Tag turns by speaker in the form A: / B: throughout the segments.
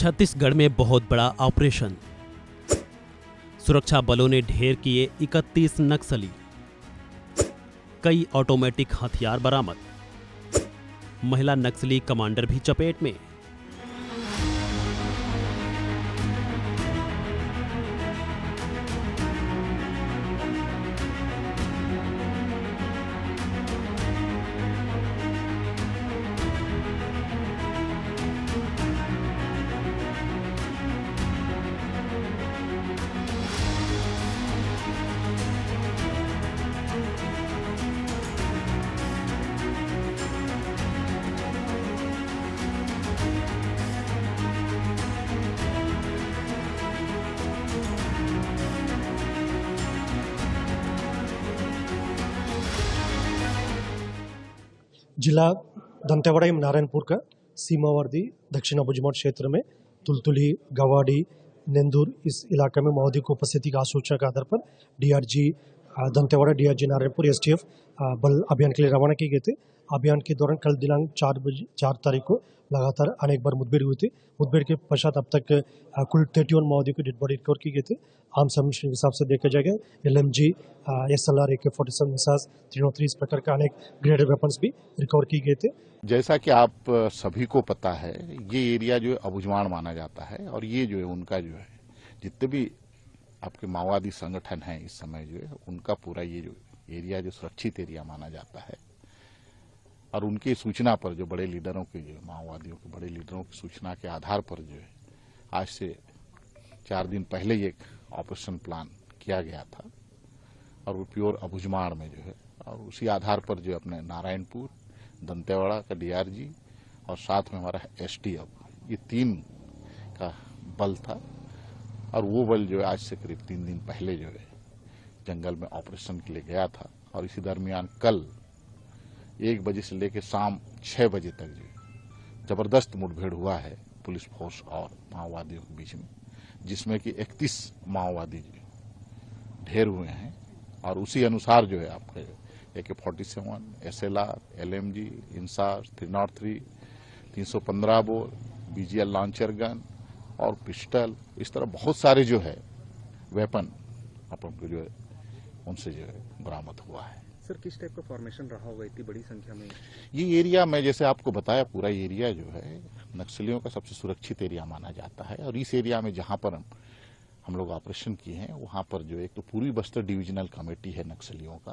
A: छत्तीसगढ़ में बहुत बड़ा ऑपरेशन। सुरक्षा बलों ने ढेर किए 31 नक्सली। कई ऑटोमेटिक हथियार बरामद। महिला नक्सली कमांडर भी चपेट में।
B: जिला दंतेवाड़ा नारायणपुर का सीमावर्ती दक्षिण अबुजमाड़ क्षेत्र में तुलतुली, गवाड़ी, नेंदूर इस इलाके में माओवादी की उपस्थिति का सूचना के आधार पर DRG Dantewada, DRG Narayanpur, STF बल अभियान के लिए रवाना किए गए थे। अभियान के दौरान कल दिनांक 4 तारीख को लगातार अनेक बार मुठभेड़ हुई थी। मुठभेड़ के पश्चात अब तक कुल 31 माओवादी की डेड बॉडी रिकवर की गई थी। आम सबमिशन के हिसाब से देखा जाएगा LMG, SLR, AK-47 मिसाइल, 303 इस प्रकार का अनेक ग्रेनेड वेपन्स भी रिकवर किए गए थे।
C: जैसा कि आप सभी को पता है, ये एरिया जो है अबुझमाड़ माना जाता है और ये जो है उनका जो है जितने भी आपके माओवादी संगठन हैं इस समय जो है उनका पूरा ये जो एरिया जो सुरक्षित एरिया माना जाता है। और उनकी सूचना पर जो बड़े लीडरों के जो माओवादियों के बड़े लीडरों की सूचना के आधार पर जो है आज से 4 दिन पहले ही एक ऑपरेशन प्लान किया गया था और वो प्योर अबुझमाड़ में जो है और उसी आधार पर जो अपने नारायणपुर, दंतेवाड़ा का डीआरजी और साथ में हमारा STF, ये 3 का बल था। और वो बल जो है आज से करीब 3 दिन पहले जो है जंगल में ऑपरेशन के लिए गया था और इसी दरमियान कल 1 बजे से लेकर शाम 6 बजे तक जो जबरदस्त मुठभेड़ हुआ है पुलिस फोर्स और माओवादियों के बीच में, जिसमें कि 31 माओवादी ढेर हुए हैं। और उसी अनुसार जो है आपके AK-47, SLR, LMG, INSAS, 303, 315 bore, BGL launcher gun और पिस्टल, इस तरह बहुत सारे जो है वेपन अपन को जो है उनसे जो है बरामद हुआ है।
D: सर, किस टाइप का फॉर्मेशन रहा होगा इतनी बड़ी संख्या में?
C: ये एरिया मैं जैसे आपको बताया, पूरा एरिया जो है नक्सलियों का सबसे सुरक्षित एरिया माना जाता है। और इस एरिया में जहां पर हम लोग ऑपरेशन किए हैं वहां पर जो एक तो पूर्वी बस्तर डिविजनल कमेटी है नक्सलियों का,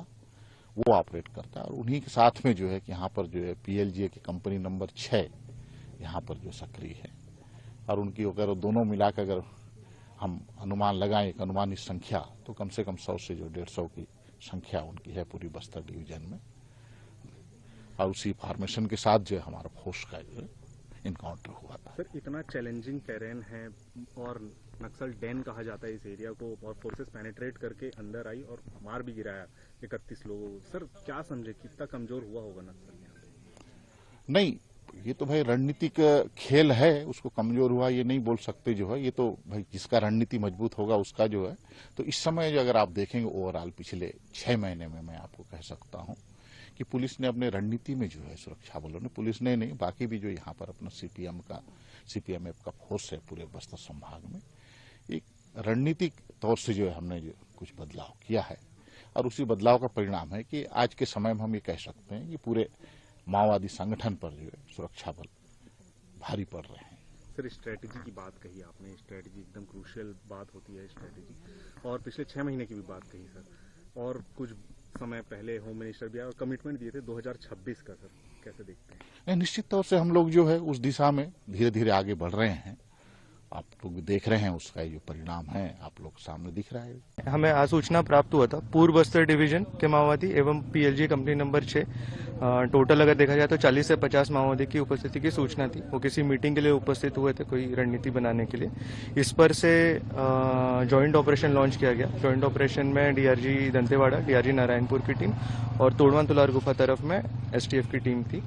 C: वो ऑपरेट करता है। और उन्हीं के साथ में जो है कि यहाँ पर जो है PLGA की कंपनी नंबर 6 यहाँ पर जो सक्रिय है। और उनकी अगर दोनों मिलाकर अगर हम अनुमान लगाएं, एक अनुमानित संख्या, तो कम से कम 100 से जो 150 की संख्या उनकी है पूरी बस्तर डिवीजन में। और उसी फॉर्मेशन के साथ जो हमारा फोर्स का जो इनकाउंटर हुआ था।
D: सर, इतना चैलेंजिंग टेरेन है और नक्सल डैन कहा जाता है इस एरिया को, और फोर्सेस पेनिट्रेट करके अंदर आई और मार भी गिराया 31 लोगों को। सर, क्या समझे कितना कमजोर हुआ होगा नक्सल यहाँ पे?
C: नहीं, ये तो भाई रणनीतिक खेल है, उसको कमजोर हुआ ये नहीं बोल सकते जो है। ये तो भाई जिसका रणनीति मजबूत होगा उसका जो है। तो इस समय जो अगर आप देखेंगे ओवरऑल पिछले 6 महीने में मैं आपको कह सकता हूं कि पुलिस ने अपने रणनीति में जो है सुरक्षा बलों ने, पुलिस ने नहीं बाकी भी जो यहाँ पर अपना CPMF का फोर्स है पूरे बस्तर संभाग में, एक रणनीतिक तौर से जो है हमने जो कुछ बदलाव किया है। और उसी बदलाव का परिणाम है कि आज के समय में हम ये कह सकते हैं कि पूरे माओवादी संगठन पर जो है सुरक्षा बल भारी पड़ रहे हैं।
D: सर, स्ट्रेटेजी की बात कही आपने, स्ट्रेटेजी एकदम क्रूशियल बात होती है स्ट्रेटेजी, और पिछले 6 महीने की भी बात कही सर। और कुछ समय पहले होम मिनिस्टर भी आए और कमिटमेंट दिए थे 2026 का। सर, कैसे देखते हैं?
C: निश्चित तौर से हम लोग जो है उस दिशा में धीरे धीरे आगे बढ़ रहे हैं। आप लोग भी देख रहे हैं, उसका जो परिणाम है आप लोग सामने दिख रहा है।
E: हमें आज सूचना प्राप्त हुआ था पूर्व बस्तर डिवीजन के माओवादी एवं PLG कंपनी नंबर 6, टोटल अगर देखा जाए तो 40 से 50 माओवादी की उपस्थिति की सूचना थी। वो किसी मीटिंग के लिए उपस्थित हुए थे, कोई रणनीति बनाने के लिए। इस पर से जॉइंट ऑपरेशन लॉन्च किया गया। जॉइंट ऑपरेशन में DRG दंतेवाड़ा, DRG नारायणपुर की टीम और तोड़वान तुलार गुफा तरफ में STF की टीम थी।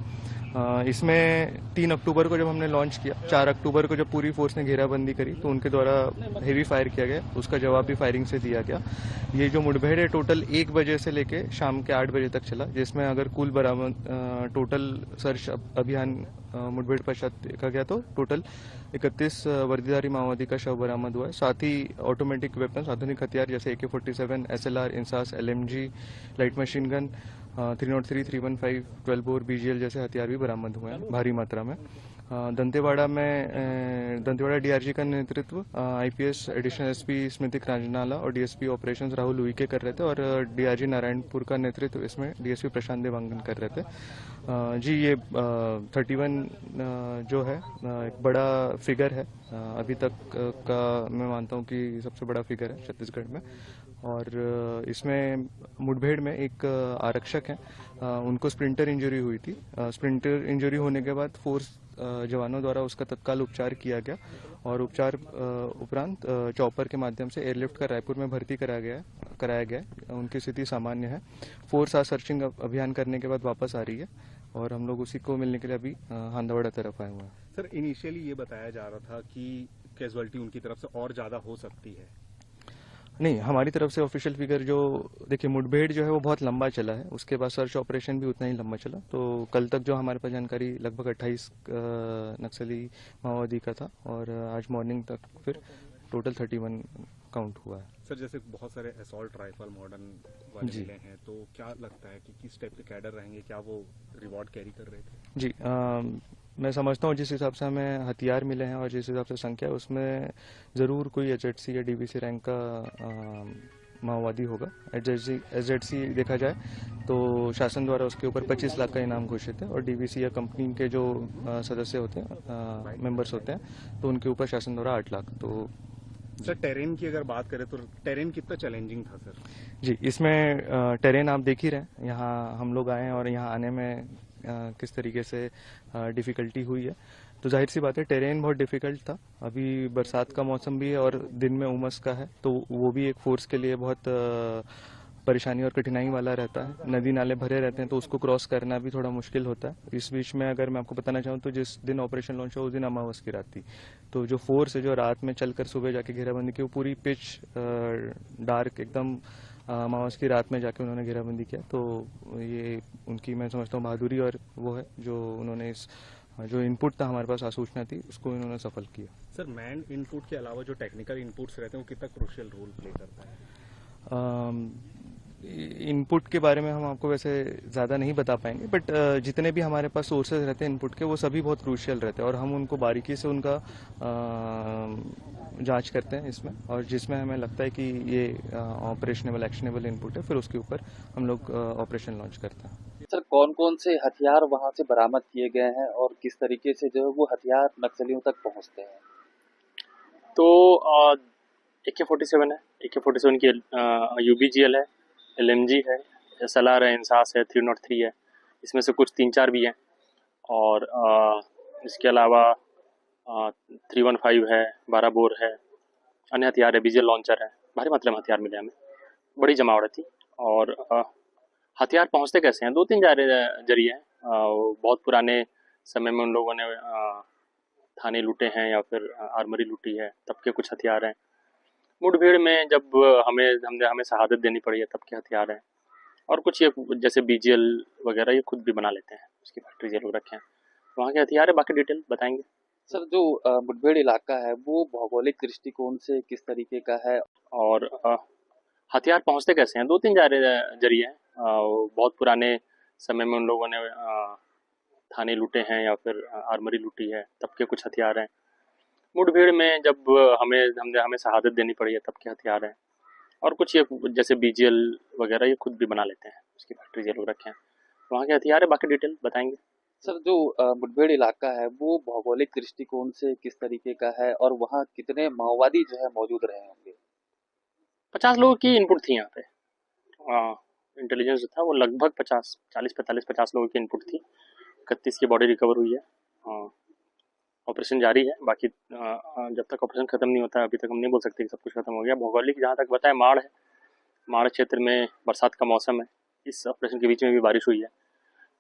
E: इसमें 3 अक्टूबर को जब हमने लॉन्च किया, 4 अक्टूबर को जब पूरी फोर्स ने घेराबंदी करी तो उनके द्वारा हेवी फायर किया गया, उसका जवाब भी फायरिंग से दिया गया। ये जो मुठभेड़ है टोटल 1 बजे से लेके शाम के 8 बजे तक चला, जिसमें अगर कुल बरामद टोटल सर्च अभियान मुठभेड़ पश्चात देखा गया तो टोटल 31 वर्दीधारी माओवादी का शव बरामद हुआ है। साथ ही ऑटोमेटिक वेपन्स, आधुनिक हथियार जैसे AK-47, SLR, INSAS, LMG, light machine gun, 303, 315, 12 bore, BGL जैसे हथियार भी बरामद हुए हैं भारी मात्रा में। दंतेवाड़ा DRG का नेतृत्व IPS एडिशनल SP स्मृतिक राजनाला और DSP ऑपरेशंस राहुल उइके कर रहे थे, और DRG नारायणपुर का नेतृत्व इसमें DSP प्रशांत देवांगन कर रहे थे। जी, ये 31 जो है एक बड़ा फिगर है, अभी तक का मैं मानता हूँ कि सबसे बड़ा फिगर है छत्तीसगढ़ में। और इसमें मुठभेड़ में एक आरक्षक हैं, उनको स्प्लिंटर इंजरी हुई थी। स्प्लिंटर इंजरी होने के बाद फोर्स जवानों द्वारा उसका तत्काल उपचार किया गया, और उपचार उपरांत चॉपर के माध्यम से एयरलिफ्ट कर रायपुर में भर्ती कराया गया। उनकी स्थिति सामान्य है। फोर्स आज सर्चिंग अभियान करने के बाद वापस आ रही है, और हम लोग उसी को मिलने के लिए अभी हांदवाड़ा तरफ आए हुए हैं।
D: सर, इनिशियली ये बताया जा रहा था कि कैजुअलिटी उनकी तरफ से और ज़्यादा हो सकती है।
E: नहीं, हमारी तरफ से ऑफिशियल फिगर जो देखिए, मुठभेड़ जो है वो बहुत लंबा चला है, उसके बाद सर्च ऑपरेशन भी उतना ही लंबा चला। तो कल तक जो हमारे पास जानकारी लगभग 28 नक्सली माओवादी का था, और आज मॉर्निंग तक फिर टोटल 31 काउंट हुआ है।
D: सर, जैसे बहुत सारे असॉल्ट राइफल मॉडर्न वाले मिले हैं, तो क्या लगता है कि किस टाइप के कैडर रहेंगे, क्या वो रिवॉर्ड कैरी कर रहे थे? जी,
E: मैं समझता हूँ जिस हिसाब से हमें हथियार मिले हैं और जिस हिसाब से संख्या है, उसमें ज़रूर कोई HZC या DVC रैंक का माओवादी होगा। HZC देखा जाए तो शासन द्वारा उसके ऊपर 25 लाख का इनाम घोषित है, और DVC या कंपनी के जो सदस्य होते हैं, मेंबर्स होते हैं, तो उनके ऊपर शासन द्वारा 8 लाख। तो
D: सर, टेरेन की अगर बात करें तो टेरेन कितना चैलेंजिंग था सर?
E: जी, इसमें टेरेन आप देख ही रहे हैं, यहाँ हम लोग आए हैं और यहाँ आने में किस तरीके से डिफ़िकल्टी हुई है। तो जाहिर सी बात है, टेरेन बहुत डिफ़िकल्ट था। अभी बरसात का मौसम भी है और दिन में उमस का है, तो वो भी एक फोर्स के लिए बहुत परेशानी और कठिनाई वाला रहता है। नदी नाले भरे रहते हैं, तो उसको क्रॉस करना भी थोड़ा मुश्किल होता है। इस बीच में अगर मैं आपको बताना चाहूँ तो जिस दिन ऑपरेशन लॉन्च हुआ उस दिन अमावस की रात थी, तो जो फोर्स है जो रात में चलकर सुबह जाके घेराबंदी की, वो पूरी पिच डार्क एकदम अमावस की रात में जाके उन्होंने घेराबंदी किया। तो ये उनकी मैं समझता हूँ बहादुरी, और वो है जो उन्होंने इस जो इनपुट था हमारे पास, आसूचना थी, उसको इन्होंने सफल किया।
D: सर, मैन इनपुट के अलावा जो टेक्निकल इनपुट्स रहते हैं वो कितना क्रूशियल रोल प्ले करता है?
E: इनपुट के बारे में हम आपको वैसे ज़्यादा नहीं बता पाएंगे, बट जितने भी हमारे पास सोर्सेज रहते हैं इनपुट के, वो सभी बहुत क्रूशियल रहते हैं, और हम उनको बारीकी से उनका जांच करते हैं इसमें, और जिसमें हमें लगता है कि ये ऑपरेशनेबल एक्शनेबल इनपुट है, फिर उसके ऊपर हम लोग ऑपरेशन लॉन्च करते हैं।
F: सर, कौन कौन से हथियार वहां से बरामद किए गए हैं और किस तरीके से जो है वो हथियार नक्सलियों तक पहुंचते हैं?
G: तो AK-47 है, AK-47 की UBGL है, LMG है, SLR है, इंसास है, 303 है, इसमें से कुछ 3-4 भी हैं, और इसके अलावा 315 है, 12 बोर है, अन्य हथियार है, BGL लॉन्चर है। भारी मात्रा में हथियार मिले हमें, बड़ी जमावट थी। और हथियार पहुंचते कैसे हैं? 2-3 जरिए हैं। बहुत पुराने समय में उन लोगों ने थाने लूटे हैं या फिर आर्मरी लूटी है, तब के कुछ हथियार हैं। मुठभेड़ में जब हमें शहादत देनी पड़ी है, तब के हथियार हैं। और कुछ ये जैसे BGL वगैरह ये खुद भी बना लेते हैं, उसकी फैक्ट्री ये लोग रखे हैं, वहाँ के हथियार है। बाकी डिटेल बताएंगे।
F: सर, जो मुठभेड़ इलाका है वो भौगोलिक दृष्टिकोण से किस तरीके का है?
G: और हथियार पहुंचते कैसे हैं? 2-3 जरिए हैं। बहुत पुराने समय में उन लोगों ने थाने लूटे हैं या फिर आर्मरी लूटी है, तब के कुछ हथियार हैं। मुठभेड़ में जब हमें शहादत देनी पड़ी है, तब के हथियार हैं। और कुछ ये जैसे BGL वगैरह ये खुद भी बना लेते हैं, उसकी फैक्ट्री ये लोग रखे हैं, वहाँ के हथियार है। बाकी डिटेल बताएंगे।
F: सर, जो मुठभेड़ इलाका है वो भौगोलिक दृष्टिकोण से किस तरीके का है और वहाँ कितने माओवादी जो है मौजूद रहे होंगे?
G: 50 लोगों की इनपुट थी यहाँ पे। इंटेलिजेंस जो था वो लगभग 40-45-50 लोगों की इनपुट थी। 31 की बॉडी रिकवर हुई है। ऑपरेशन जारी है। बाकी जब तक ऑपरेशन खत्म नहीं होता है, अभी तक हम नहीं बोल सकते कि सब कुछ खत्म हो गया। भौगोलिक जहाँ तक बताया, माड़ है, माड़ क्षेत्र में बरसात का मौसम है, इस ऑपरेशन के बीच में भी बारिश हुई है।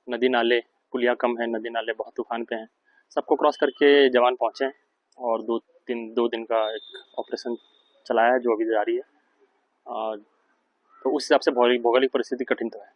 G: नदी नाले पुलिया कम है, नदी नाले बहुत तूफान पे हैं। सबको क्रॉस करके जवान पहुँचे हैं और 2 दिन का एक ऑपरेशन चलाया है जो अभी जारी है। तो उस हिसाब से भौगोलिक परिस्थिति कठिन तो है।